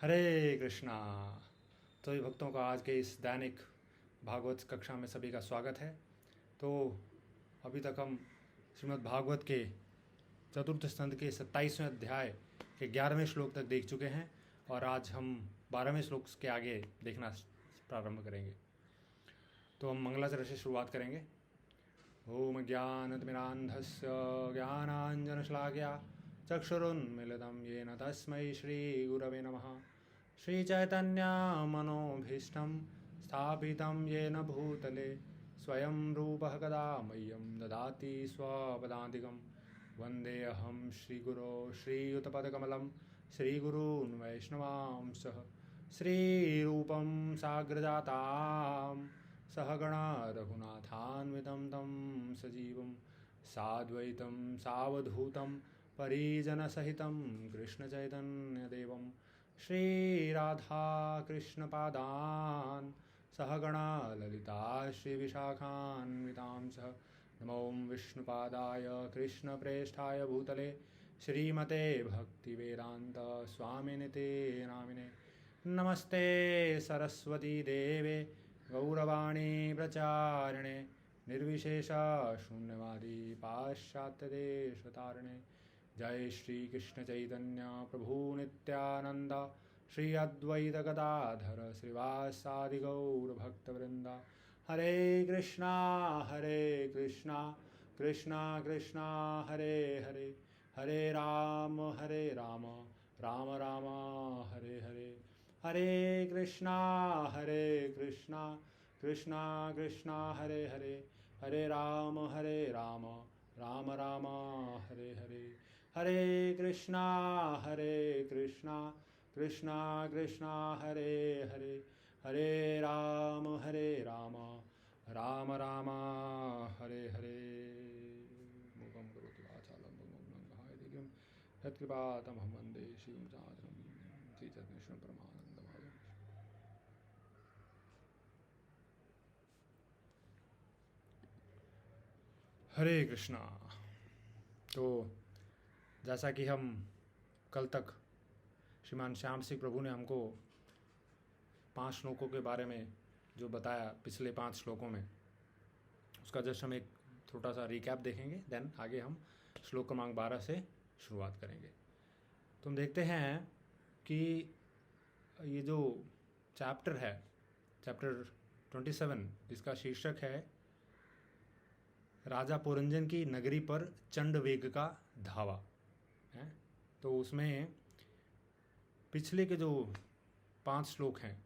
हरे कृष्णा। तो ये भक्तों का आज के इस दैनिक भागवत कक्षा में सभी का स्वागत है। तो अभी तक हम श्रीमद् भागवत के चतुर्थ स्कंद के 27वें अध्याय के 11वें श्लोक तक देख चुके हैं और आज हम 12वें श्लोक के आगे देखना प्रारंभ करेंगे। तो हम मंगलाचरण से शुरुआत करेंगे। ओम ज्ञानतिमिरान्धस्य ज्ञानाञ्जनश्लाघया चक्षुरुन्मीलितं येन तस्मै श्रीगुरवे नमः। श्रीचैतन्यमनोभीष्टं स्थापितं येन भूतले स्वयं रूपः कदा मह्यं ददाति स्वपदान्तिकं। वन्देऽहं श्रीगुरो श्रीयुतपदकमलं श्रीगुरून् वैष्णवांसः श्रीरूपं साग्रजातां सहगणा रघुनाथान्वितं तं सजीवं साद्वैतं सावधूतं परिजनसहितं कृष्णचैतन्यदेवं श्रीराधाकृष्णपादान् सहगणा ललिता श्रीविशाखान्वितांसः। नमो विष्णुपादाय कृष्णप्रेष्ठाय भूतले श्रीमते भक्तिवेदान्त स्वामिनिते नामिने। नमस्ते सरस्वती देवे गौरवाणी प्रचारिणे निर्विशेषा शून्यवादी पाश्चात्यदेशतारिणे। जय श्री कृष्ण चैतन्य प्रभु नित्यानंद श्री अद्वैत गदाधर श्रीवासादि गौर भक्तवृंद। हरे कृष्णा कृष्णा कृष्णा हरे हरे, हरे राम राम राम हरे हरे। हरे कृष्णा कृष्णा कृष्णा हरे हरे, हरे राम राम राम हरे हरे। हरे कृष्णा कृष्णा कृष्णा हरे हरे, हरे राम राम राम हरे हरे। मुखं करोति वाचालं मौनं गायति यत्कृपातमहं वन्दे श्रीगुरुसादरं श्रीचैतन्येश्वरं परमानन्दमाधवम्। हरे कृष्णा। तो जैसा कि हम कल तक श्रीमान श्याम सिंह प्रभु ने हमको 5 श्लोकों के बारे में जो बताया पिछले 5 श्लोकों में, उसका जस्ट हम एक छोटा सा रिकैप देखेंगे। देन आगे हम श्लोक क्रमांक 12 से शुरुआत करेंगे। तो हम देखते हैं कि ये जो चैप्टर है, चैप्टर 27, जिसका शीर्षक है राजा पुरंजन की नगरी पर चंडवेग का धावा है। तो उसमें पिछले के जो 5 श्लोक हैं,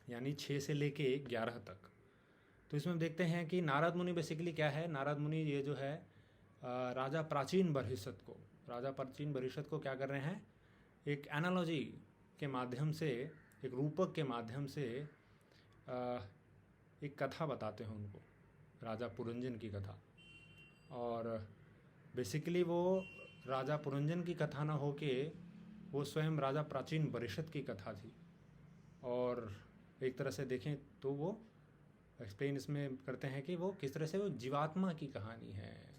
यानी 6 से लेके 11 तक, तो इसमें हम देखते हैं कि नारद मुनि बेसिकली क्या है। नारद मुनि ये जो है राजा प्राचीन बर्हिषत को क्या कर रहे हैं, एक एनालॉजी के माध्यम से, एक रूपक के माध्यम से एक कथा बताते हैं उनको, राजा पुरंजन की कथा। और बेसिकली वो राजा पुरंजन की कथा ना होके वो स्वयं राजा प्राचीन बर्हिषत की कथा थी। और एक तरह से देखें तो वो एक्सप्लेन इसमें करते हैं कि वो किस तरह से वो जीवात्मा की कहानी है,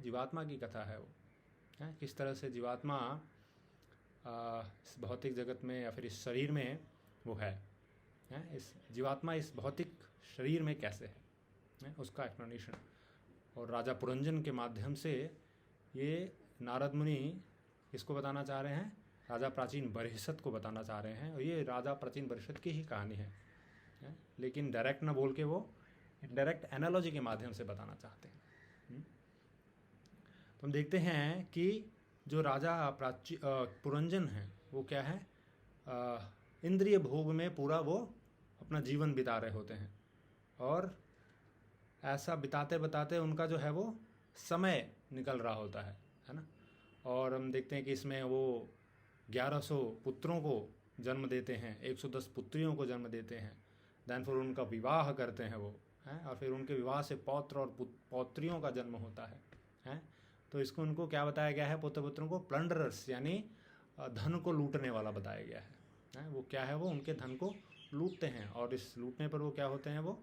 जीवात्मा की कथा है वो, किस तरह से जीवात्मा इस भौतिक जगत में या फिर इस शरीर में वो है, इस जीवात्मा इस भौतिक शरीर में कैसे है, उसका एक्सप्लेनेशन। और राजा पुरंजन के माध्यम से ये नारद मुनि इसको बताना चाह रहे हैं, राजा प्राचीन बर्हिषत को बताना चाह रहे हैं। और ये राजा प्राचीन बर्हिषत की ही कहानी है, लेकिन डायरेक्ट ना बोल के वो डायरेक्ट एनालॉजी के माध्यम से बताना चाहते हैं। तो हम देखते हैं कि जो राजा पुरंजन है वो क्या है, इंद्रिय भोग में पूरा वो अपना जीवन बिता रहे होते हैं। और ऐसा बिताते बिताते उनका जो है वो समय निकल रहा होता है ना। और हम देखते हैं कि इसमें वो 1100 पुत्रों को जन्म देते हैं, 110 पुत्रियों को जन्म देते हैं। दैन फिर उनका विवाह करते हैं वो, हैं, और फिर उनके विवाह से पौत्र और पौत्रियों का जन्म होता है, हैं। तो इसको उनको क्या बताया गया है, पुत्र पुत्रों को प्लंडरर्स यानी धन को लूटने वाला बताया गया है। वो क्या है, वो उनके धन को लूटते हैं। और इस लूटने पर वो क्या होते हैं, वो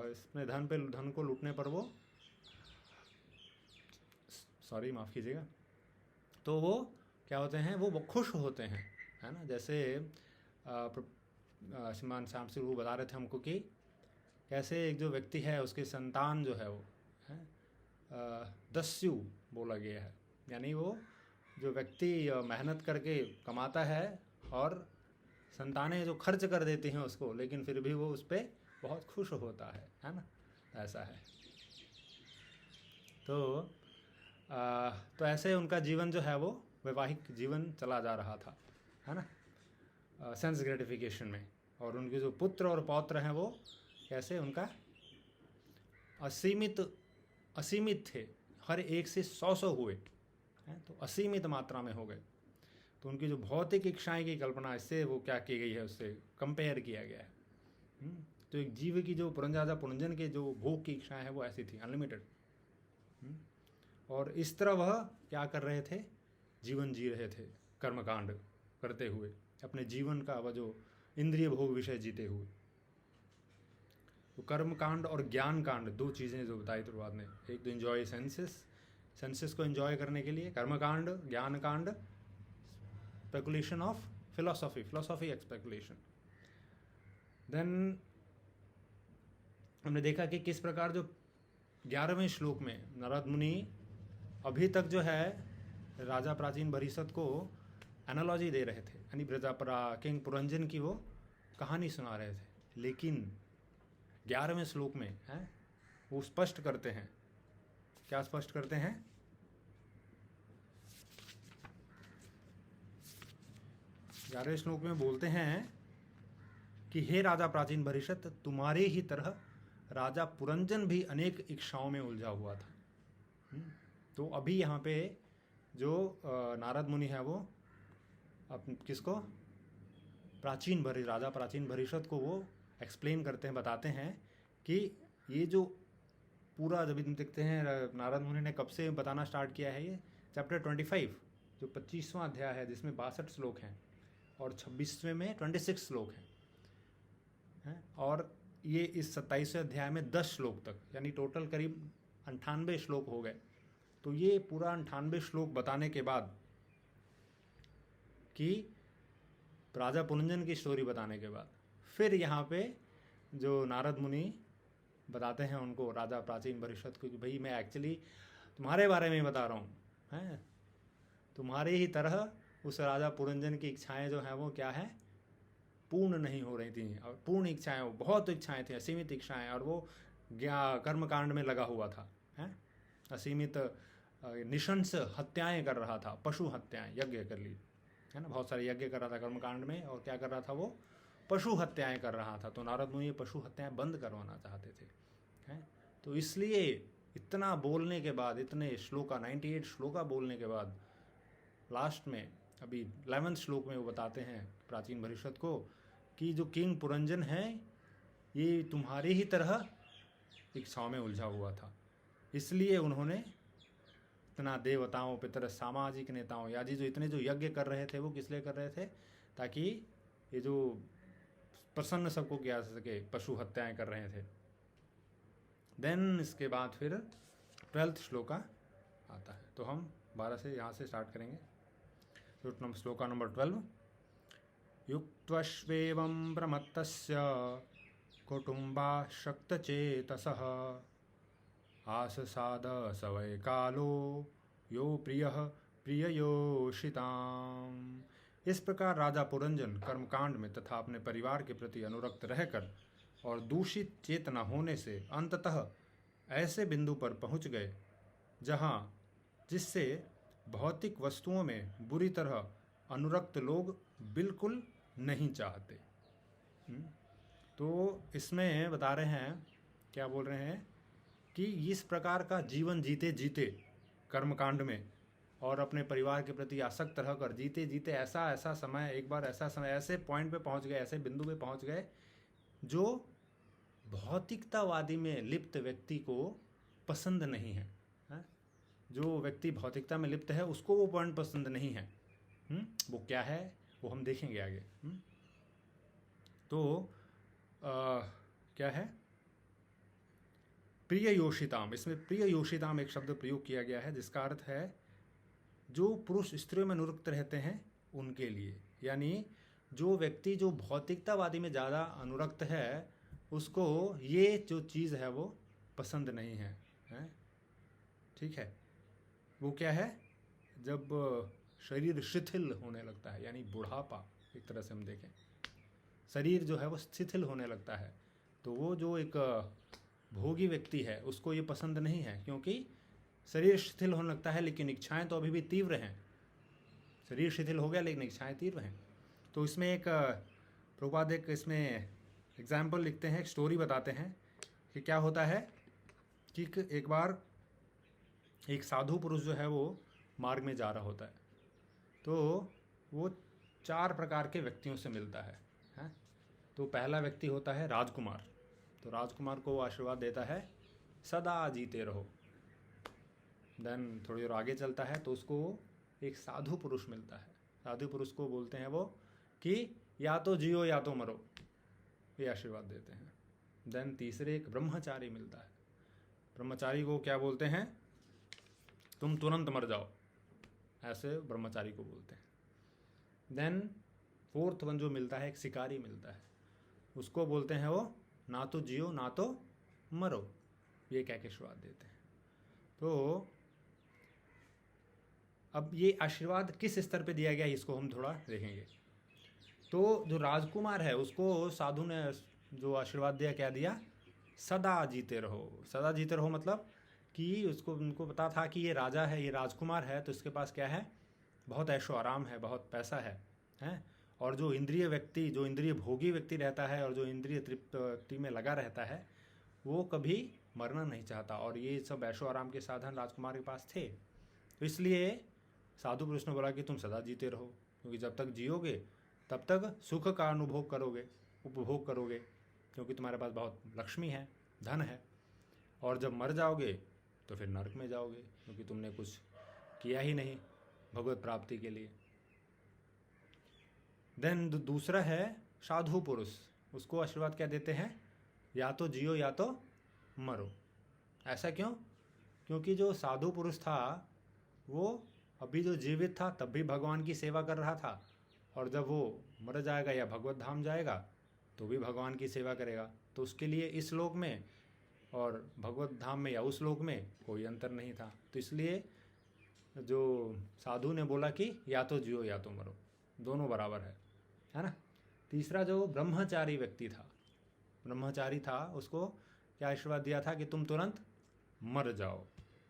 इसमें धन को लूटने पर वो माफ़ कीजिएगा, तो वो क्या होते हैं, वो खुश होते हैं, है ना। जैसे श्रीमान श्याम सिंह बता रहे थे हमको कि कैसे एक जो व्यक्ति है उसकी संतान जो है वो है दस्यु बोला गया है, यानी वो जो व्यक्ति मेहनत करके कमाता है और संतानें जो खर्च कर देती हैं उसको, लेकिन फिर भी वो उस पर बहुत खुश होता है ना, ऐसा है। तो ऐसे उनका जीवन जो है वो वैवाहिक जीवन चला जा रहा था, है ना, सेंस ग्रेटिफिकेशन में। और उनके जो पुत्र और पौत्र हैं वो कैसे उनका असीमित थे, हर एक से 100 हुए हैं, तो असीमित मात्रा में हो गए। तो उनकी जो भौतिक इच्छाएं की कल्पना इससे वो क्या की गई है, उससे कंपेयर किया गया है। तो एक जीव की जो पुरंजराजा पुरंजन के जो भोग की इच्छाएं हैं वो ऐसी थी, अनलिमिटेड। और इस तरह वह क्या कर रहे थे, जीवन जी रहे थे कर्मकांड करते हुए, अपने जीवन का वह जो इंद्रिय भोग विषय जीते हुए। तो कर्म कांड और ज्ञान कांड दो चीज़ें जो बताई शुरुआत में, एक तो एंजॉय सेंसेस को एंजॉय करने के लिए कर्म कांड, ज्ञान कांड speculation of philosophy speculation. Then हमने देखा कि किस प्रकार जो 11वें श्लोक में नारद मुनि अभी तक जो है राजा प्राचीन भरीसत को एनालॉजी दे रहे थे, यानी ब्रजापरा किंग पुरंजन की वो कहानी सुना रहे थे, लेकिन 11वें श्लोक में है वो स्पष्ट करते हैं। क्या स्पष्ट करते हैं? 11वें श्लोक में बोलते हैं कि हे राजा प्राचीन भरीषत, तुम्हारे ही तरह राजा पुरंजन भी अनेक इच्छाओं में उलझा हुआ था। तो अभी यहाँ पे जो नारद मुनि है वो किसको, राजा प्राचीन भरीषत को वो एक्सप्लेन करते हैं, बताते हैं कि ये जो पूरा जब देखते हैं नारद मुनि ने कब से बताना स्टार्ट किया है, ये चैप्टर 25 जो 25वां अध्याय है जिसमें 62 श्लोक हैं और 26वें में 26 श्लोक हैं, और ये इस 27वें अध्याय में 10 श्लोक तक, यानी टोटल करीब 98 श्लोक हो गए। तो ये पूरा 98 श्लोक बताने के बाद कि राजा पुरंजन की स्टोरी बताने के बाद फिर यहाँ पे जो नारद मुनि बताते हैं उनको, राजा प्राचीन भरीषत को, कि भाई मैं एक्चुअली तुम्हारे बारे में बता रहा हूँ, हैं तुम्हारे ही तरह उस राजा पुरंजन की इच्छाएं जो हैं वो क्या है, पूर्ण नहीं हो रही थी। और पूर्ण इच्छाएं, वो बहुत इच्छाएं थी, असीमित इच्छाएं, और वो कर्मकांड में लगा हुआ था, हैं असीमित निशंस हत्याएं कर रहा था, पशु हत्याएं, यज्ञ कर ली, है ना, बहुत सारे यज्ञ कर रहा था कर्मकांड में, और क्या कर रहा था वो, पशु हत्याएं कर रहा था। तो नारद मुनि पशु हत्याएं बंद करवाना चाहते थे, हैं। तो इसलिए इतना बोलने के बाद, इतने श्लोका 98 श्लोका बोलने के बाद लास्ट में अभी 11वें श्लोक में वो बताते हैं प्राचीन भरीषत को कि जो किंग पुरंजन है ये तुम्हारी ही तरह इच्छाओं में उलझा हुआ था, इसलिए उन्होंने इतना देवताओं, पितर, सामाजिक नेताओं, याजी जो इतने जो यज्ञ कर रहे थे वो किस लिए कर रहे थे, ताकि ये जो प्रसन्न सबको किया जा सके, पशु हत्याएं कर रहे थे। देन इसके बाद फिर 12th श्लोका आता है, तो हम 12 से यहाँ से स्टार्ट करेंगे। श्लोका नंबर 12। युक्त्वश्वेवं प्रमत्तस्य कुटुम्बा शक्तचेतसः आससाद स वै कालो यो प्रियः प्रिययोषिताम्। इस प्रकार राजा पुरंजन कर्मकांड में तथा अपने परिवार के प्रति अनुरक्त रहकर और दूषित चेतना होने से अंततः ऐसे बिंदु पर पहुंच गए जिससे भौतिक वस्तुओं में बुरी तरह अनुरक्त लोग बिल्कुल नहीं चाहते। तो इसमें बता रहे हैं, क्या बोल रहे हैं कि इस प्रकार का जीवन जीते जीते कर्मकांड में और अपने परिवार के प्रति आसक्त रहकर जीते जीते ऐसा समय, एक बार ऐसा समय, ऐसे पॉइंट पे पहुंच गए, ऐसे बिंदु पे पहुंच गए जो भौतिकतावादी में लिप्त व्यक्ति को पसंद नहीं है। जो व्यक्ति भौतिकता में लिप्त है उसको वो पॉइंट पसंद नहीं है। वो क्या है वो हम देखेंगे आगे। तो क्या है, प्रिय योषिताम। इसमें प्रिय योषिताम एक शब्द प्रयोग किया गया है जिसका अर्थ है जो पुरुष स्त्रियों में अनुरक्त रहते हैं उनके लिए, यानी जो व्यक्ति जो भौतिकतावादी में ज़्यादा अनुरक्त है उसको ये जो चीज़ है वो पसंद नहीं है, हैं? ठीक है, वो क्या है, जब शरीर शिथिल होने लगता है, यानी बुढ़ापा, एक तरह से हम देखें शरीर जो है वो शिथिल होने लगता है, तो वो जो एक भोगी व्यक्ति है उसको ये पसंद नहीं है, क्योंकि शरीर शिथिल होने लगता है लेकिन इच्छाएं तो अभी भी तीव्र हैं। शरीर शिथिल हो गया लेकिन इच्छाएं तीव्र हैं। तो इसमें एक प्रभुपाद एक इसमें एग्जाम्पल लिखते हैं, एक स्टोरी बताते हैं कि क्या होता है कि एक बार एक साधु पुरुष जो है वो मार्ग में जा रहा होता है, तो वो 4 प्रकार के व्यक्तियों से मिलता है, हैं? तो पहला व्यक्ति होता है राजकुमार। तो राजकुमार को वो आशीर्वाद देता है सदा जीते रहो। देन थोड़ी देर आगे चलता है तो उसको एक साधु पुरुष मिलता है। साधु पुरुष को बोलते हैं वो कि या तो जियो या तो मरो, ये आशीर्वाद देते हैं। देन तीसरे एक ब्रह्मचारी मिलता है। ब्रह्मचारी को क्या बोलते हैं, तुम तुरंत मर जाओ, ऐसे ब्रह्मचारी को बोलते हैं। देन फोर्थ वन जो मिलता है एक शिकारी मिलता है, उसको बोलते हैं वो ना तो जियो ना तो मरो, ये कह के आशीर्वाद देते हैं। तो अब ये आशीर्वाद किस स्तर पे दिया गया इसको हम थोड़ा देखेंगे। तो जो राजकुमार है उसको साधु ने जो आशीर्वाद दिया, क्या दिया, सदा जीते रहो। सदा जीते रहो मतलब कि उसको उनको पता था कि ये राजा है, ये राजकुमार है, तो इसके पास क्या है, बहुत ऐशो आराम है, बहुत पैसा है, हैं? और जो इंद्रिय व्यक्ति, जो इंद्रिय भोगी व्यक्ति रहता है और जो इंद्रिय तृप्ति में लगा रहता है वो कभी मरना नहीं चाहता, और ये सब ऐशो आराम के साधन राजकुमार के पास थे। तो इसलिए साधु पुरुष ने बोला कि तुम सदा जीते रहो, क्योंकि जब तक जियोगे तब तक सुख का अनुभव करोगे, उपभोग करोगे, क्योंकि तुम्हारे पास बहुत लक्ष्मी है, धन है, और जब मर जाओगे तो फिर नरक में जाओगे, क्योंकि तुमने कुछ किया ही नहीं भगवत प्राप्ति के लिए। देन दूसरा है साधु पुरुष, उसको आशीर्वाद क्या देते हैं, या तो जियो या तो मरो। ऐसा क्यों, क्योंकि जो साधु पुरुष था वो अभी जो जीवित था तब भी भगवान की सेवा कर रहा था, और जब वो मर जाएगा या भगवत धाम जाएगा तो भी भगवान की सेवा करेगा। तो उसके लिए इस लोक में और भगवत धाम में या उस लोक में कोई अंतर नहीं था। तो इसलिए जो साधु ने बोला कि या तो जियो या तो मरो, दोनों बराबर है ना। तीसरा जो ब्रह्मचारी व्यक्ति था, ब्रह्मचारी था, उसको क्या आशीर्वाद दिया था कि तुम तुरंत मर जाओ।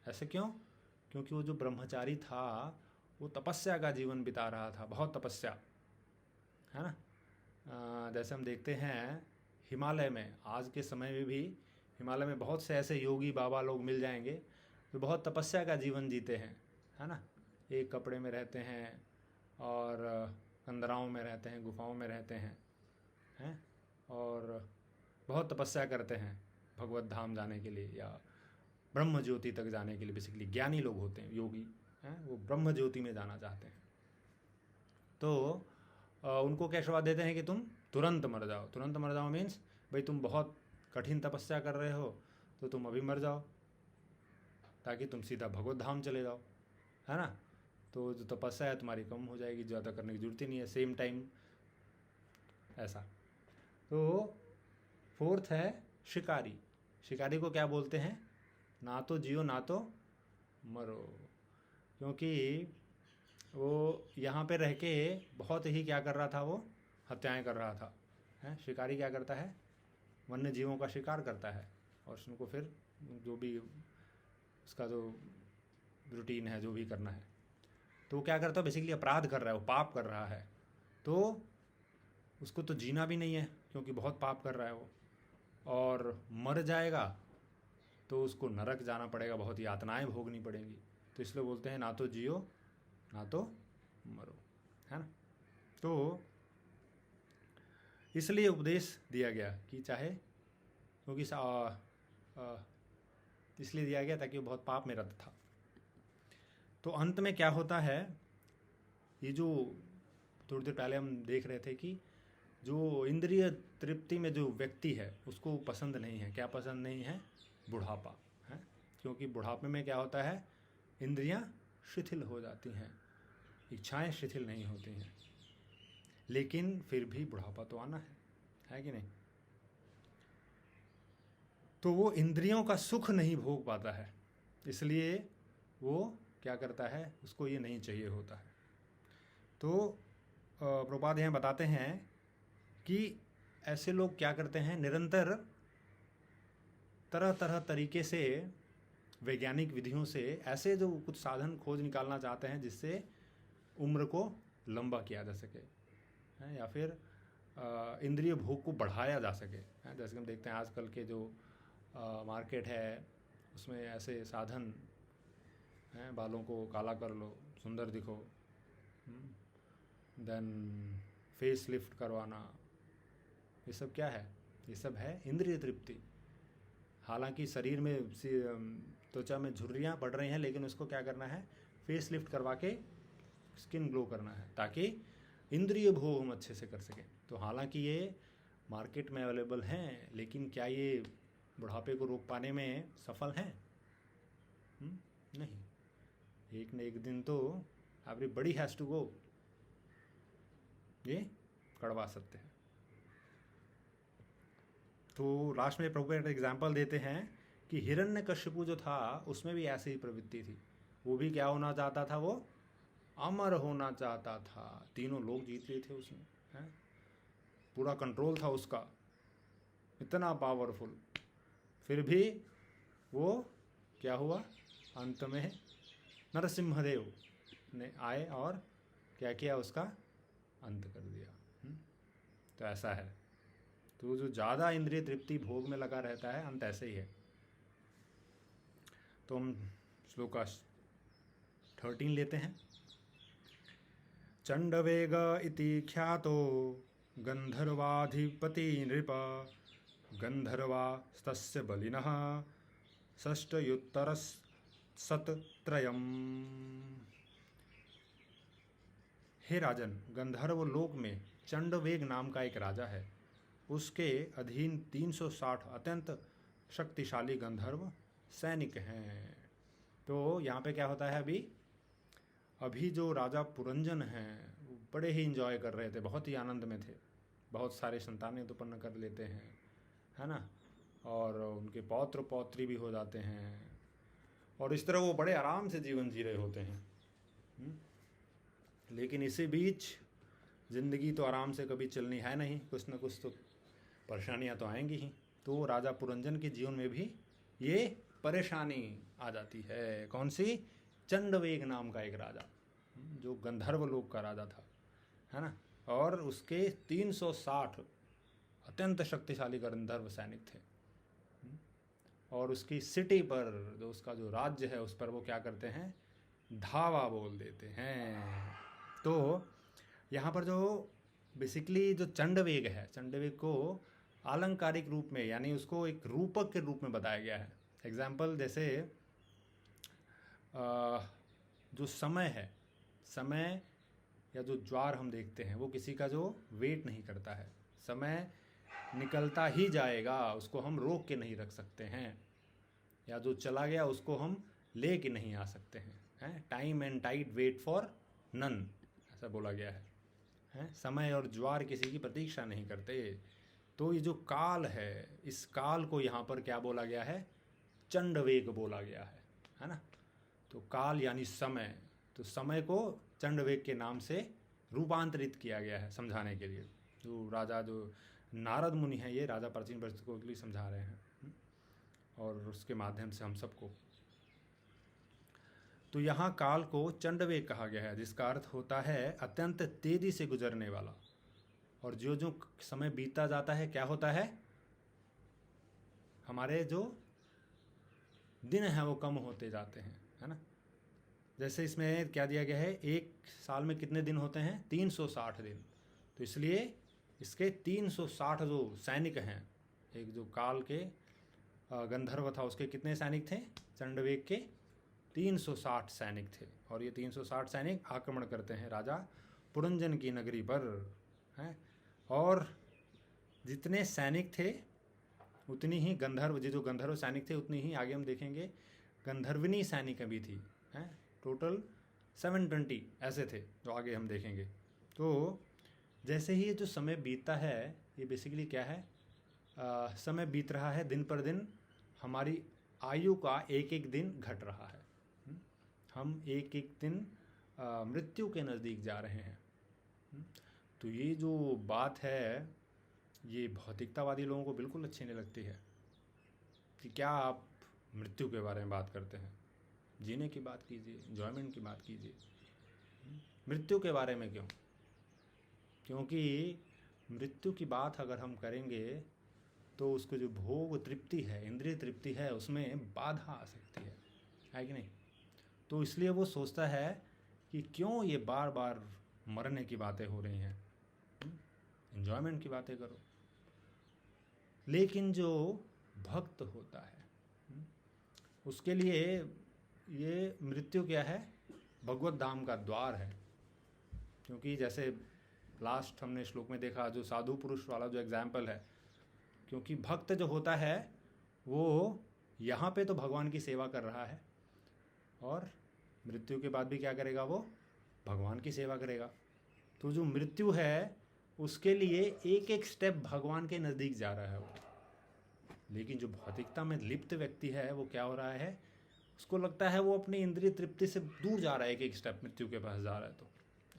ऐसे क्यों, क्योंकि वो जो ब्रह्मचारी था वो तपस्या का जीवन बिता रहा था, बहुत तपस्या, है ना। जैसे हम देखते हैं हिमालय में, आज के समय में भी हिमालय में बहुत से ऐसे योगी बाबा लोग मिल जाएंगे जो बहुत तपस्या का जीवन जीते हैं, है ना। एक कपड़े में रहते हैं और कंदराओं में रहते हैं, गुफाओं में रहते हैं, और बहुत तपस्या करते हैं भगवत धाम जाने के लिए या ब्रह्म ज्योति तक जाने के लिए। बेसिकली ज्ञानी लोग होते हैं, योगी हैं, वो ब्रह्म ज्योति में जाना चाहते हैं। तो उनको क्या आशीर्वाद देते हैं कि तुम तुरंत मर जाओ। तुरंत मर जाओ मीन्स भाई तुम बहुत कठिन तपस्या कर रहे हो तो तुम अभी मर जाओ, ताकि तुम सीधा भगवत धाम चले जाओ, है ना। तो जो तपस्या है तुम्हारी कम हो जाएगी, ज़्यादा करने की जरूरत ही नहीं है, सेम टाइम ऐसा। तो फोर्थ है शिकारी। शिकारी को क्या बोलते हैं, ना तो जियो ना तो मरो, क्योंकि वो यहाँ पे रह के बहुत ही क्या कर रहा था, वो हत्याएं कर रहा था, हैं। शिकारी क्या करता है, वन्य जीवों का शिकार करता है और उनको फिर जो भी उसका जो रूटीन है, जो भी करना है, तो वो क्या करता है, बेसिकली अपराध कर रहा है, वो पाप कर रहा है। तो उसको तो जीना भी नहीं है क्योंकि बहुत पाप कर रहा है वो, और मर जाएगा तो उसको नरक जाना पड़ेगा, बहुत यातनाएं भोगनी पड़ेंगी। तो इसलिए बोलते हैं ना तो जियो ना तो मरो, है ना। तो इसलिए उपदेश दिया गया कि चाहे, क्योंकि इसलिए दिया गया ताकि वो बहुत पाप में रत था। तो अंत में क्या होता है, ये जो थोड़ी देर पहले हम देख रहे थे कि जो इंद्रिय तृप्ति में जो व्यक्ति है उसको पसंद नहीं है, क्या पसंद नहीं है, बुढ़ापा, है। क्योंकि बुढ़ापे में क्या होता है, इंद्रियां शिथिल हो जाती हैं, इच्छाएं शिथिल नहीं होती हैं, लेकिन फिर भी बुढ़ापा तो आना है कि नहीं? तो वो इंद्रियों का सुख नहीं भोग पाता है, इसलिए वो क्या करता है, उसको ये नहीं चाहिए होता है। तो प्रभुपाद यहाँ बताते हैं कि ऐसे लोग क्या करते हैं, निरंतर तरह तरह तरीके से वैज्ञानिक विधियों से ऐसे जो कुछ साधन खोज निकालना चाहते हैं जिससे उम्र को लंबा किया जा सके, या फिर इंद्रिय भोग को बढ़ाया जा सके। जैसे हम देखते हैं आजकल के जो मार्केट है उसमें ऐसे साधन हैं, बालों को काला कर लो, सुंदर दिखो, देन फेस लिफ्ट करवाना, ये सब क्या है? ये सब है इंद्रिय तृप्ति। हालांकि शरीर में त्वचा में झुर्रियाँ पड़ रही हैं, लेकिन उसको क्या करना है, फेस लिफ्ट करवा के स्किन ग्लो करना है ताकि इंद्रिय भोग हम अच्छे से कर सकें। तो हालांकि ये मार्केट में अवेलेबल हैं, लेकिन क्या ये बुढ़ापे को रोक पाने में सफल हैं? नहीं। एक न एक दिन तो एवरीबॉडी हैज़ टू गो, ये कड़वा सत्य है। तो लास्ट में प्रभु एक एग्जाम्पल देते हैं कि हिरण्यकश्यपु जो था उसमें भी ऐसी ही प्रवृत्ति थी। वो भी क्या होना चाहता था, वो अमर होना चाहता था। तीनों लोग जीत लिए थे उसमें, हैं? पूरा कंट्रोल था उसका, इतना पावरफुल। फिर भी वो क्या हुआ, अंत में नरसिम्हदेव ने आए और क्या किया, उसका अंत कर दिया। तो ऐसा है, तो जो ज़्यादा इंद्रिय तृप्ति भोग में लगा रहता है, अंत ऐसे ही है। तो हम श्लोका 13 लेते हैं। चंडवेग इति ख्यातो गंधर्वाधिपति नृप गंधर्वास्तस्य बलिनः षष्टयुत्तरशतत्रयम्। हे राजन, गंधर्व लोक में चंडवेग नाम का एक राजा है। उसके अधीन 360 अत्यंत शक्तिशाली गंधर्व सैनिक हैं। तो यहाँ पे क्या होता है, अभी जो राजा पुरंजन हैं वो बड़े ही इंजॉय कर रहे थे, बहुत ही आनंद में थे, बहुत सारे संतानें उत्पन्न कर लेते हैं, है ना, और उनके पौत्र पौत्री भी हो जाते हैं, और इस तरह वो बड़े आराम से जीवन जी रहे होते हैं। लेकिन इसी बीच ज़िंदगी तो आराम से कभी चलनी है नहीं, कुछ न कुछ तो परेशानियां तो आएंगी ही। तो राजा पुरंजन के जीवन में भी ये परेशानी आ जाती है। कौन सी? चंडवेग नाम का एक राजा, जो गंधर्व लोक का राजा था, है ना, और उसके 360 अत्यंत शक्तिशाली गंधर्व सैनिक थे। और उसकी सिटी पर, जो उसका जो राज्य है, उस पर वो क्या करते हैं, धावा बोल देते हैं। तो यहाँ पर जो बेसिकली जो चंडवेग है, चंडवेग को आलंकारिक रूप में, यानी उसको एक रूपक के रूप में बताया गया है। एग्जाम्पल जैसे जो समय है, समय या जो ज्वार हम देखते हैं, वो किसी का जो वेट नहीं करता है, समय निकलता ही जाएगा, उसको हम रोक के नहीं रख सकते हैं, या जो चला गया उसको हम ले के नहीं आ सकते हैं। Time and tide wait for none, ऐसा बोला गया है। समय और ज्वार किसी की प्रतीक्षा नहीं करते। तो ये जो काल है, इस काल को यहाँ पर क्या बोला गया है, चंडवेग बोला गया है ना। तो काल यानी समय, तो समय को चंडवेग के नाम से रूपांतरित किया गया है समझाने के लिए। जो राजा, जो नारद मुनि है, ये राजा प्राचीन परिस्थितियों के लिए समझा रहे हैं, और उसके माध्यम से हम सबको। तो यहाँ काल को चंडवेग कहा गया है, जिसका अर्थ होता है अत्यंत तेजी से गुजरने वाला। और जो जो समय बीतता जाता है, क्या होता है, हमारे जो दिन हैं वो कम होते जाते हैं, है ना। जैसे इसमें क्या दिया गया है, एक साल में कितने दिन होते हैं, 360 दिन। तो इसलिए इसके 360 जो सैनिक हैं, एक जो काल के गंधर्व था उसके कितने सैनिक थे, चंडवेग के 360 सैनिक थे। और ये 360 सैनिक आक्रमण करते हैं राजा पुरंजन की नगरी पर, हैं। और जितने सैनिक थे उतनी ही गंधर्व, जो गंधर्व सैनिक थे उतनी ही, आगे हम देखेंगे, गंधर्विनी सैनिक भी थी, हैं। टोटल 720 ऐसे थे, जो आगे हम देखेंगे। तो जैसे ही ये जो समय बीतता है, ये बेसिकली क्या है, समय बीत रहा है, दिन पर दिन हमारी आयु का एक एक दिन घट रहा है। हम एक एक दिन मृत्यु के नज़दीक जा रहे हैं। तो ये जो बात है, ये भौतिकतावादी लोगों को बिल्कुल अच्छी नहीं लगती है कि क्या आप मृत्यु के बारे में बात करते हैं। जीने की बात कीजिए, एंजॉयमेंट की बात कीजिए, मृत्यु के बारे में क्यों? क्योंकि मृत्यु की बात अगर हम करेंगे तो उसको जो भोग तृप्ति है, इंद्रिय तृप्ति है, उसमें बाधा आ सकती है कि नहीं? तो इसलिए वो सोचता है कि क्यों ये बार बार मरने की बातें हो रही हैं, एंजॉयमेंट की बातें करो। लेकिन जो भक्त होता है उसके लिए ये मृत्यु क्या है, भगवत धाम का द्वार है। क्योंकि जैसे लास्ट हमने श्लोक में देखा, जो साधु पुरुष वाला जो एग्जाम्पल है, क्योंकि भक्त जो होता है वो यहाँ पे तो भगवान की सेवा कर रहा है और मृत्यु के बाद भी क्या करेगा, वो भगवान की सेवा करेगा। तो जो मृत्यु है उसके लिए एक एक स्टेप भगवान के नज़दीक जा रहा है वो। लेकिन जो भौतिकता में लिप्त व्यक्ति है वो क्या हो रहा है, उसको लगता है वो अपनी इंद्रिय तृप्ति से दूर जा रहा है, एक एक स्टेप मृत्यु के पास जा रहा है। तो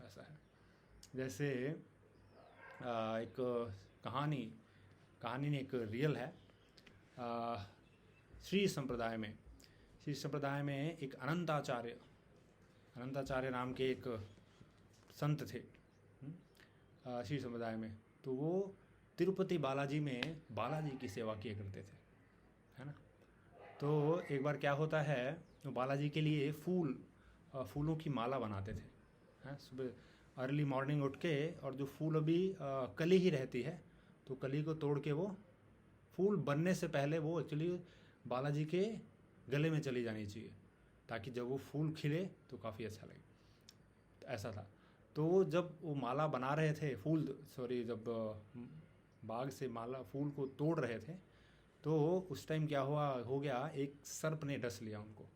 ऐसा है। जैसे एक कहानी नहीं, एक रियल है। श्री संप्रदाय में एक अनंताचार्य नाम के एक संत थे श्री संप्रदाय में। तो वो तिरुपति बालाजी में बालाजी की सेवा किया करते थे, है ना। तो एक बार क्या होता है, तो बालाजी के लिए फूलों की माला बनाते थे, हैं। सुबह अर्ली मॉर्निंग उठ के, और जो फूल अभी कली ही रहती है, तो कली को तोड़ के वो फूल बनने से पहले वो एक्चुअली बालाजी के गले में चली जानी चाहिए, ताकि जब वो फूल खिले तो काफ़ी अच्छा लगे। तो ऐसा था। तो जब वो माला बना रहे थे, जब बाग से माला फूल को तोड़ रहे थे, तो उस टाइम क्या हो गया, एक सर्प ने डस लिया उनको।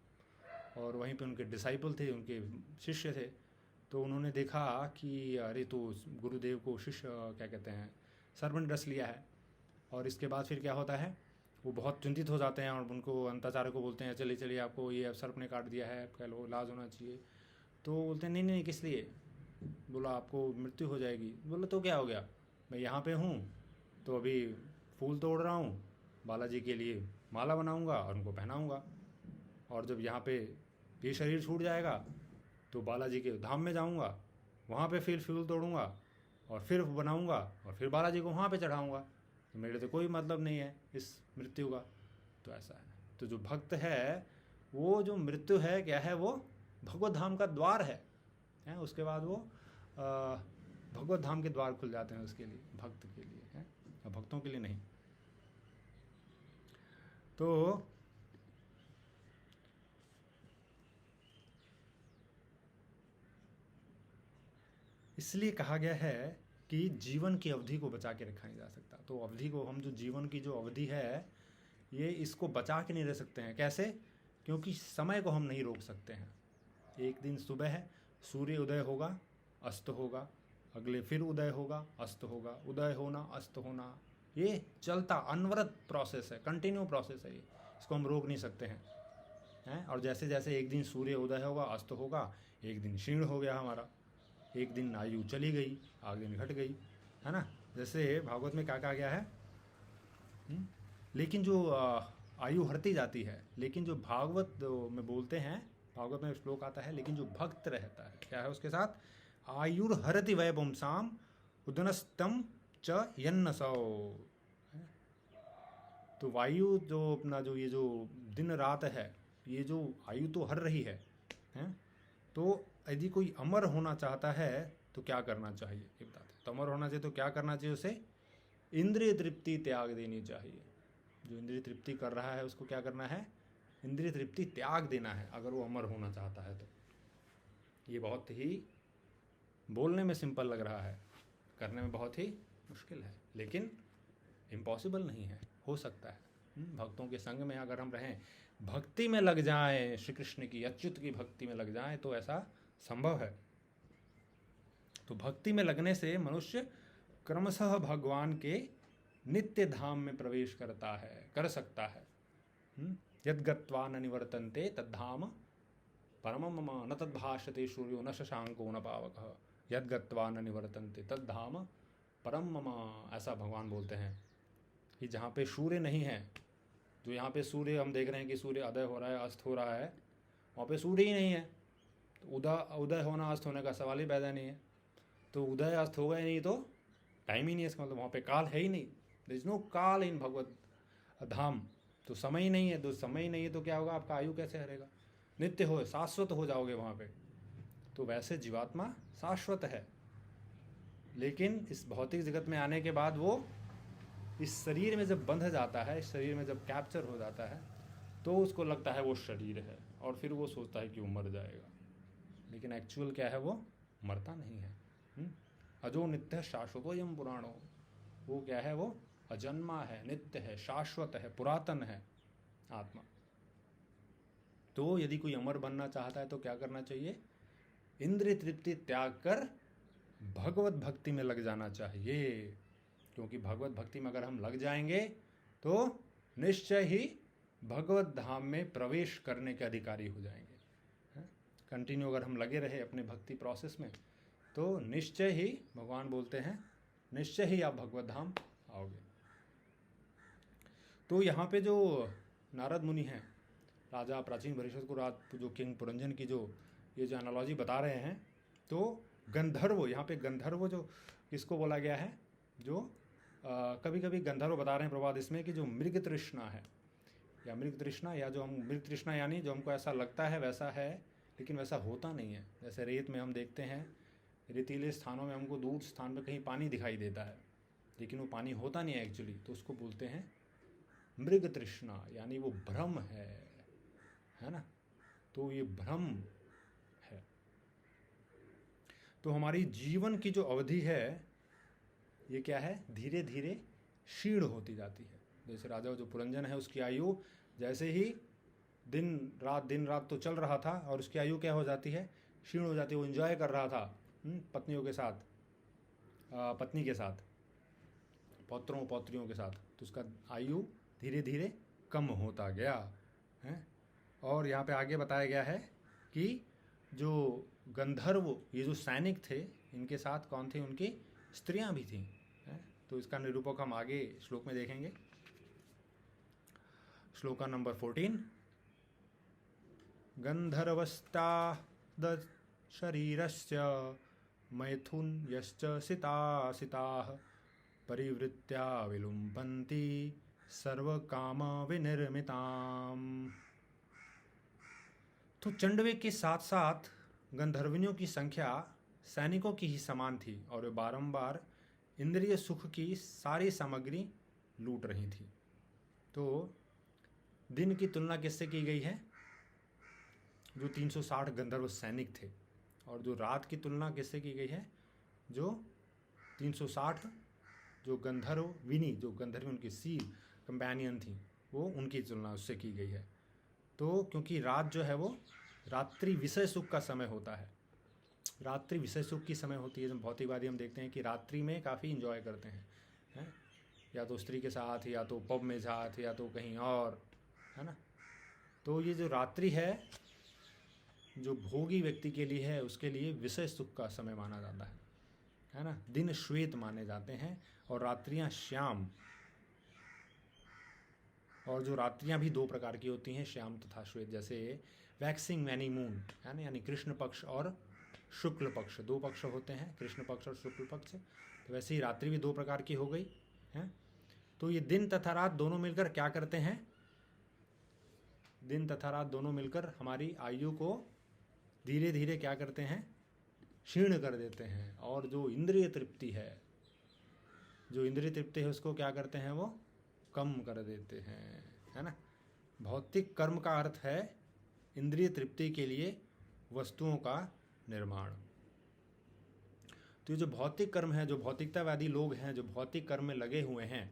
और वहीं पे उनके डिसाइपल थे, उनके शिष्य थे। तो उन्होंने देखा कि अरे, तो गुरुदेव को शिष्य क्या कहते हैं, सर्प ने डस लिया है। और इसके बाद फिर क्या होता है, वो बहुत चिंतित हो जाते हैं और उनको अंताचार्य को बोलते हैं, चलिए आपको ये सर्प ने काट दिया है, कह लो इलाज होना चाहिए। तो बोलते हैं नहीं, किस लिए? बोला आपको मृत्यु हो जाएगी। बोला तो क्या हो गया, मैं यहाँ पे हूँ तो अभी फूल तोड़ रहा हूँ, बालाजी के लिए माला बनाऊँगा और उनको पहनाऊँगा, और जब यहाँ पे ये शरीर छूट जाएगा तो बालाजी के धाम में जाऊँगा, वहाँ पे फिर फूल तोड़ूँगा और फिर बनाऊँगा और फिर बालाजी को वहाँ पे चढ़ाऊँगा। तो मेरे तो कोई मतलब नहीं है इस मृत्यु का। तो ऐसा है। तो जो भक्त है, वो जो मृत्यु है क्या है, वो भगवत धाम का द्वार है। उसके बाद वो भगवत धाम के द्वार खुल जाते हैं उसके लिए, भक्त के लिए, है, भक्तों के लिए नहीं। तो इसलिए कहा गया है कि जीवन की अवधि को बचा के रखा नहीं जा सकता। तो अवधि को, हम जो जीवन की जो अवधि है, ये इसको बचा के नहीं रह सकते हैं। कैसे? क्योंकि समय को हम नहीं रोक सकते हैं। एक दिन सुबह है, सूर्य उदय होगा, अस्त होगा, अगले फिर उदय होगा, अस्त होगा, उदय होना, अस्त होना, ये चलता अनवरत प्रोसेस है, कंटिन्यू प्रोसेस है ये, इसको हम रोक नहीं सकते हैं। और जैसे जैसे एक दिन सूर्य उदय होगा, अस्त होगा, एक दिन क्षीण हो गया हमारा, एक दिन आयु चली गई, अगले दिन घट गई, है ना। जैसे भागवत में क्या कहा गया है, लेकिन जो आयु हरती जाती है, लेकिन जो भागवत में बोलते हैं, भागवत में श्लोक आता है, लेकिन जो भक्त रहता है, क्या है उसके साथ, आयुर हरति वै पुंसाम उदनस्तम च यन्नसौ। तो वायु जो अपना जो ये जो दिन रात है, ये जो आयु तो हर रही है। तो यदि कोई अमर होना चाहता है तो क्या करना चाहिए, ये बताते हैं। तो अमर होना चाहिए तो क्या करना चाहिए, उसे इंद्रिय तृप्ति त्याग देनी चाहिए। जो इंद्रिय तृप्ति कर रहा है उसको क्या करना है, इंद्रिय तृप्ति त्याग देना है, अगर वो अमर होना चाहता है तो। ये बहुत ही बोलने में सिंपल लग रहा है, करने में बहुत ही मुश्किल है, लेकिन इम्पॉसिबल नहीं है, हो सकता है। भक्तों के संग में अगर हम रहें, भक्ति में लग जाएं, श्री कृष्ण की, अच्युत की भक्ति में लग जाएं, तो ऐसा संभव है। तो भक्ति में लगने से मनुष्य क्रमशः भगवान के नित्य धाम में प्रवेश कर सकता है। यद् गत्वा न निवर्तन्ते तद्धाम परमं मम न तद्भाषते सूर्यो न शशांको न पावकः यद् गत्वा न निवर्तन्ते तद्धाम परम मम। ऐसा भगवान बोलते हैं कि जहाँ पे सूर्य नहीं है, जो यहाँ पे सूर्य हम देख रहे हैं कि सूर्य उदय हो रहा है, अस्त हो रहा है, वहाँ पे सूर्य ही नहीं है, तो उदय होना अस्त होने का सवाल ही पैदा नहीं है। तो उदय अस्त होगा ही नहीं तो टाइम ही नहीं है, इसका मतलब वहाँ पे काल है ही नहीं। देयर इज नो काल इन भगवत धाम। तो समय ही नहीं है, तो समय ही नहीं है तो क्या होगा, आपका आयु कैसे हरेगा, नित्य हो शाश्वत हो जाओगे वहाँ पे। तो वैसे जीवात्मा शाश्वत है, लेकिन इस भौतिक जगत में आने के बाद वो इस शरीर में जब बंध जाता है, इस शरीर में जब कैप्चर हो जाता है, तो उसको लगता है वो शरीर है, और फिर वो सोचता है कि वो मर जाएगा। लेकिन एक्चुअल क्या है, वो मरता नहीं है। अजो नित्य शाश्वतो यम पुराणो, वो क्या है, वो अजन्मा है, नित्य है, शाश्वत है, पुरातन है आत्मा। तो यदि कोई अमर बनना चाहता है तो क्या करना चाहिए, इंद्रिय तृप्ति त्याग कर भगवत भक्ति में लग जाना चाहिए। क्योंकि भगवत भक्ति में अगर हम लग जाएंगे तो निश्चय ही भगवत धाम में प्रवेश करने के अधिकारी हो जाएंगे। कंटिन्यू अगर हम लगे रहे अपने भक्ति प्रोसेस में तो निश्चय ही, भगवान बोलते हैं, निश्चय ही आप भगवत धाम आओगे। तो यहाँ पे जो नारद मुनि हैं, राजा प्राचीन बरिष्ठ को जो किंग पुरंजन की जो ये जो एनालॉजी बता रहे हैं, तो गंधर्व, यहाँ पे गंधर्व जो किसको बोला गया है, जो कभी कभी गंधर्व बता रहे हैं प्रभात इसमें कि जो मृग तृष्णा है, या मृग तृष्णा, या जो हम मृग तृष्णा यानी जो हमको ऐसा लगता है वैसा है लेकिन वैसा होता नहीं है। जैसे रेत में हम देखते हैं, रेतीले स्थानों में हमको दूर स्थान पे कहीं पानी दिखाई देता है लेकिन वो पानी होता नहीं है एक्चुअली, तो उसको बोलते हैं मृग तृष्णा, यानी वो भ्रम है ना। तो ये भ्रम है। तो हमारी जीवन की जो अवधि है ये क्या है, धीरे धीरे क्षीण होती जाती है। जैसे राजा जो पुरंजन है उसकी आयु जैसे ही दिन रात तो चल रहा था और उसकी आयु क्या हो जाती है, क्षीण हो जाती है। वो एंजॉय कर रहा था पत्नियों के साथ, पत्नी के साथ, पौत्रों पौत्रियों के साथ, तो उसका आयु धीरे धीरे कम होता गया है। और यहाँ पे आगे बताया गया है कि जो गंधर्व, ये जो सैनिक थे, इनके साथ कौन थे, उनकी स्त्रियां भी थीं। तो इसका निरूपक हम आगे श्लोक में देखेंगे। श्लोका नंबर 14। गंधर्वस्ता शरीरस्य मैथुन्यश्च सिताः परिवृत्या विलुम्पन्ति सर्वकाम विनिर्मिताम्। तो चंडवे के साथ साथ गंधर्विनियों की संख्या सैनिकों की ही समान थी और वे बारंबार इंद्रिय सुख की सारी सामग्री लूट रही थी। तो दिन की तुलना किससे की गई है, जो 360 गंधर्व सैनिक थे, और जो रात की तुलना किससे की गई है, जो 360 जो गंधर्विनी, जो गंधर्वी उनकी सी कंपेनियन थी, वो उनकी तुलना उससे की गई है। तो क्योंकि रात जो है वो रात्रि विषय सुख का समय होता है, रात्रि विषय सुख की समय होती है। जब भौतिकवादी हम देखते हैं कि रात्रि में काफ़ी इंजॉय करते हैं, या तो स्त्री के साथ, या तो पब में साथ, या तो कहीं और, है ना। तो ये जो रात्रि है, जो भोगी व्यक्ति के लिए है, उसके लिए विषय सुख का समय माना जाता है ना। दिन श्वेत माने जाते हैं और रात्रियां श्याम। और जो रात्रियां भी दो प्रकार की होती हैं, श्याम तथा श्वेत। जैसे वैक्सिंग मैनी मून है ना, यानी कृष्ण पक्ष और शुक्ल पक्ष, दो पक्ष होते हैं, कृष्ण पक्ष और शुक्ल पक्ष। तो वैसे ही रात्रि भी दो प्रकार की हो गई है। तो ये दिन तथा रात दोनों मिलकर क्या करते हैं, दिन तथा रात दोनों मिलकर हमारी आयु को धीरे धीरे क्या करते हैं, क्षीण कर देते हैं। और जो इंद्रिय तृप्ति है, जो इंद्रिय तृप्ति है, उसको क्या करते हैं, वो कम कर देते हैं, है ना। भौतिक कर्म का अर्थ है इंद्रिय तृप्ति के लिए वस्तुओं का निर्माण। तो ये जो भौतिक कर्म है, जो भौतिकतावादी लोग हैं, जो भौतिक कर्म में लगे हुए हैं,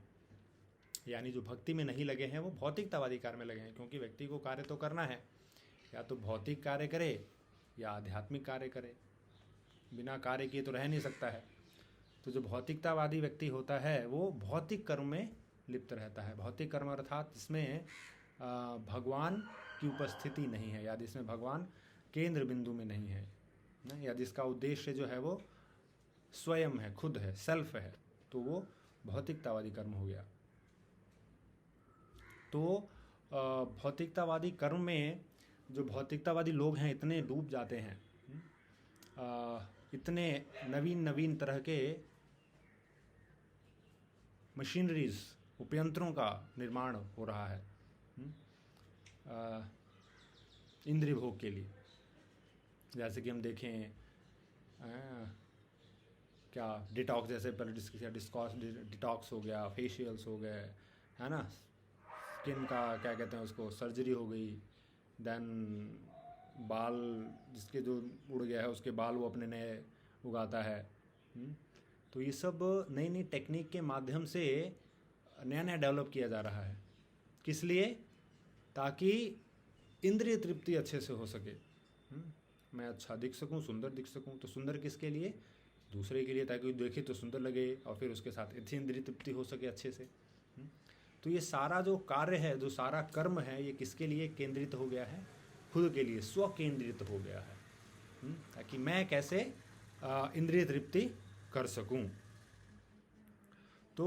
यानी जो भक्ति में नहीं लगे हैं, वो भौतिकतावादी कार्य में लगे हैं। क्योंकि व्यक्ति को कार्य तो करना है, या तो भौतिक कार्य करे या आध्यात्मिक कार्य करे। बिना कार्य किए तो रह नहीं सकता है। तो जो भौतिकतावादी व्यक्ति होता है वो भौतिक कर्म में लिप्त रहता है। भौतिक कर्म अर्थात जिसमें भगवान की उपस्थिति नहीं है, या जिसमें भगवान केंद्र बिंदु में नहीं है, या जिसका उद्देश्य जो है वो स्वयं है, खुद है, सेल्फ है, तो वो भौतिकतावादी कर्म हो गया। तो भौतिकतावादी कर्म में जो भौतिकतावादी लोग हैं इतने डूब जाते हैं, इतने नवीन नवीन तरह के मशीनरीज, उपयंत्रों का निर्माण हो रहा है इंद्रिय भोग के लिए। जैसे कि हम देखें क्या डिटॉक्स, जैसे पहले डिस्कॉस डिटॉक्स हो गया, फेशियल्स हो गए, है ना, स्किन का क्या कहते हैं उसको, सर्जरी हो गई, देन बाल जिसके जो उड़ गया है उसके बाल वो अपने नए उगाता है। तो ये सब नई नई टेक्निक के माध्यम से नया नया डेवलप किया जा रहा है। किस लिए? ताकि इंद्रिय तृप्ति अच्छे से हो सके। मैं अच्छा दिख सकूं, सुंदर दिख सकूं। तो सुंदर किसके लिए? दूसरे के लिए, ताकि देखे तो सुंदर लगे और फिर उसके साथ इंद्रिय तृप्ति हो सके अच्छे से। तो ये सारा जो कार्य है, जो सारा कर्म है, ये किसके लिए केंद्रित हो गया है? खुद के लिए, स्व केंद्रित हो गया है, ताकि मैं कैसे इंद्रिय तृप्ति कर सकूं। तो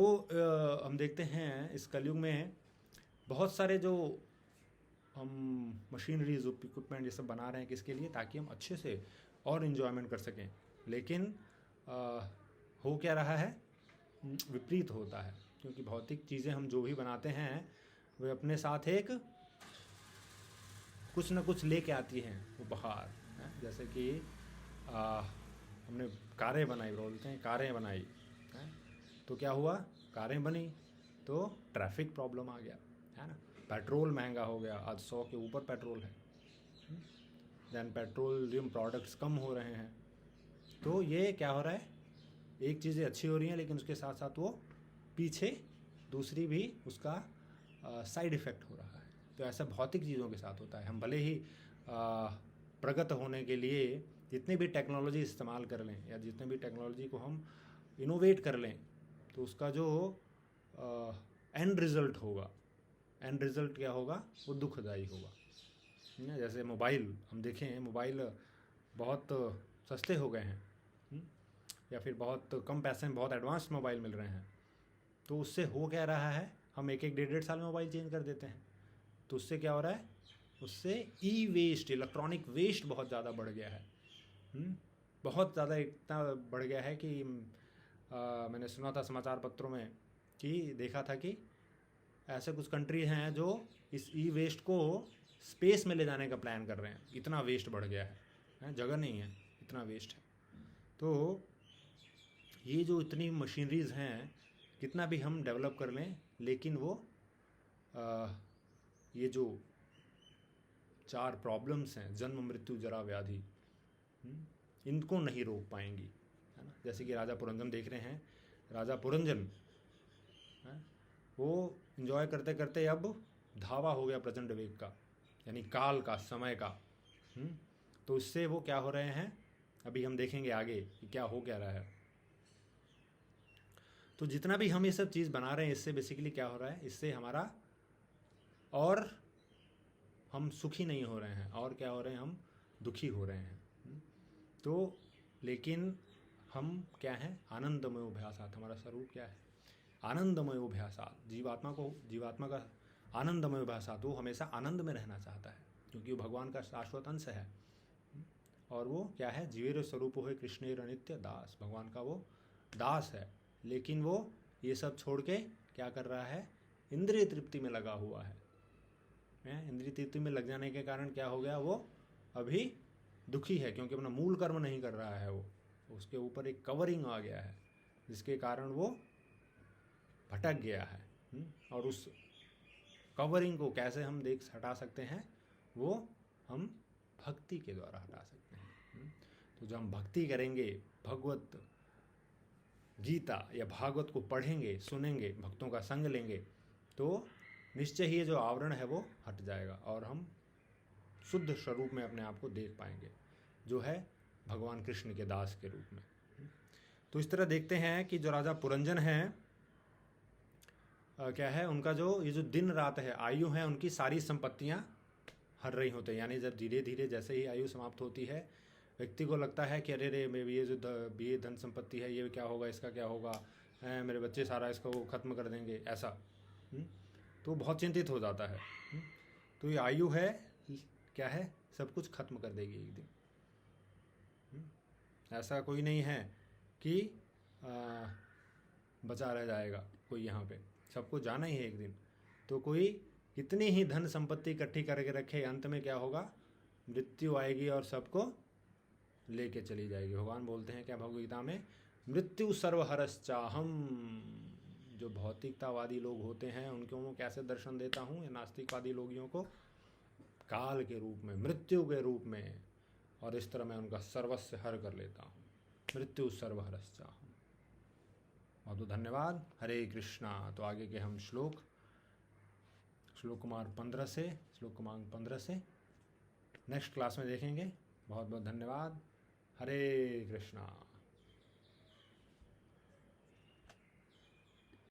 हम देखते हैं इस कलयुग में बहुत सारे जो हम मशीनरीज, इक्विपमेंट ये सब बना रहे हैं, किसके लिए? ताकि हम अच्छे से और इन्जॉयमेंट कर सकें। लेकिन हो क्या रहा है? विपरीत होता है, क्योंकि भौतिक चीज़ें हम जो भी बनाते हैं वे अपने साथ एक कुछ न कुछ लेके आती हैं उपहार। जैसे कि हमने कारें बनाई, बोलते हैं कारें बनाई, तो क्या हुआ? कारें बनी तो ट्रैफिक प्रॉब्लम आ गया, है ना। पेट्रोल महंगा हो गया, आज 100 के ऊपर पेट्रोल है। देन पेट्रोलियम प्रोडक्ट्स कम हो रहे हैं। तो ये क्या हो रहा है? एक चीज़ें अच्छी हो रही हैं, लेकिन उसके साथ साथ वो पीछे दूसरी भी उसका साइड इफ़ेक्ट हो रहा है। तो ऐसा भौतिक चीज़ों के साथ होता है। हम भले ही प्रगत होने के लिए जितनी भी टेक्नोलॉजी इस्तेमाल कर लें, या जितने भी टेक्नोलॉजी को हम इनोवेट कर लें, तो उसका जो एंड रिज़ल्ट होगा, एंड रिज़ल्ट क्या होगा? वो दुखदायी होगा। जैसे मोबाइल हम देखें, मोबाइल बहुत सस्ते हो गए हैं, या फिर बहुत कम पैसे में बहुत एडवांस मोबाइल मिल रहे हैं। तो उससे हो क्या रहा है? हम एक एक 1.5 साल में मोबाइल चेंज कर देते हैं। तो उससे क्या हो रहा है? उससे ई वेस्ट, इलेक्ट्रॉनिक वेस्ट बहुत ज़्यादा बढ़ गया है। बहुत ज़्यादा इतना बढ़ गया है कि मैंने सुना था समाचार पत्रों में, कि देखा था कि ऐसे कुछ कंट्री हैं जो इस ई वेस्ट को स्पेस में ले जाने का प्लान कर रहे हैं। इतना वेस्ट बढ़ गया है, जगह नहीं है, इतना वेस्ट है। तो ये जो इतनी मशीनरीज़ हैं, कितना भी हम डेवलप कर लें, लेकिन वो ये जो 4 प्रॉब्लम्स हैं, जन्म, मृत्यु, जरा, व्याधि, इनको नहीं रोक पाएंगी, है ना। जैसे कि राजा पुरंजन देख रहे हैं, राजा पुरंजन वो एंजॉय करते करते अब धावा हो गया प्रचंड वेग का, यानी काल का, समय का। तो इससे वो क्या हो रहे हैं, अभी हम देखेंगे आगे कि क्या हो क्या रहा है। तो जितना भी हम ये सब चीज़ बना रहे हैं, इससे बेसिकली क्या हो रहा है? इससे हमारा और हम सुखी नहीं हो रहे हैं, और क्या हो रहे हैं? हम दुखी हो रहे हैं। तो लेकिन हम क्या हैं? आनंदमय अभ्यासात। हमारा स्वरूप क्या है? आनंदमय अभ्यासात। जीवात्मा का आनंदमय अभ्यासात, वो हमेशा आनंद में रहना चाहता है, क्योंकि वो भगवान का शाश्वत अंश है। और वो क्या है? जीवेर स्वरूप है कृष्णेर अनित्य दास। भगवान का वो दास है, लेकिन वो ये सब छोड़ के क्या कर रहा है? इंद्रिय तृप्ति में लगा हुआ है। इंद्रिय तृप्ति में लग जाने के कारण क्या हो गया? वो अभी दुखी है, क्योंकि अपना मूल कर्म नहीं कर रहा है। वो उसके ऊपर एक कवरिंग आ गया है, जिसके कारण वो भटक गया है। और उस कवरिंग को कैसे हम हटा सकते हैं? वो हम भक्ति के द्वारा हटा सकते हैं। तो जब हम भक्ति करेंगे, भगवत गीता या भागवत को पढ़ेंगे, सुनेंगे, भक्तों का संग लेंगे, तो निश्चय ही ये जो आवरण है वो हट जाएगा, और हम शुद्ध स्वरूप में अपने आप को देख पाएंगे। जो है भगवान कृष्ण के दास के रूप में। तो इस तरह देखते हैं कि जो राजा पुरंजन हैं, क्या है उनका जो ये जो दिन रात है आयु है, उनकी सारी संपत्तियां हर रही होती हैं। यानी जब धीरे धीरे जैसे ही आयु समाप्त होती है, व्यक्ति को लगता है कि अरे रे ये जो ये धन संपत्ति है ये क्या होगा, इसका क्या होगा, मेरे बच्चे सारा इसको ख़त्म कर देंगे, ऐसा। तो बहुत चिंतित हो जाता है। तो ये आयु है क्या है, सब कुछ खत्म कर देगी एक दिन। ऐसा कोई नहीं है कि बचा रह जाएगा कोई यहाँ पे, सबको जाना ही है एक दिन। तो कोई कितनी ही धन संपत्ति इकट्ठी करके रखे, अंत में क्या होगा, मृत्यु आएगी और सबको लेके चली जाएगी। भगवान बोलते हैं क्या भगवद गीता में, मृत्यु सर्वहरश्चाहम। जो भौतिकतावादी लोग होते हैं उनको मैं कैसे दर्शन देता हूँ, नास्तिकवादी लोगियों को काल के रूप में, मृत्यु के रूप में, और इस तरह मैं उनका सर्वस्व हर कर लेता हूँ। मृत्यु सर्वहरश्चाहम। बहुत बहुत धन्यवाद। हरे कृष्णा। तो आगे के हम श्लोक क्रमांक 15 से नेक्स्ट क्लास में देखेंगे। बहुत बहुत धन्यवाद। हरे कृष्णा।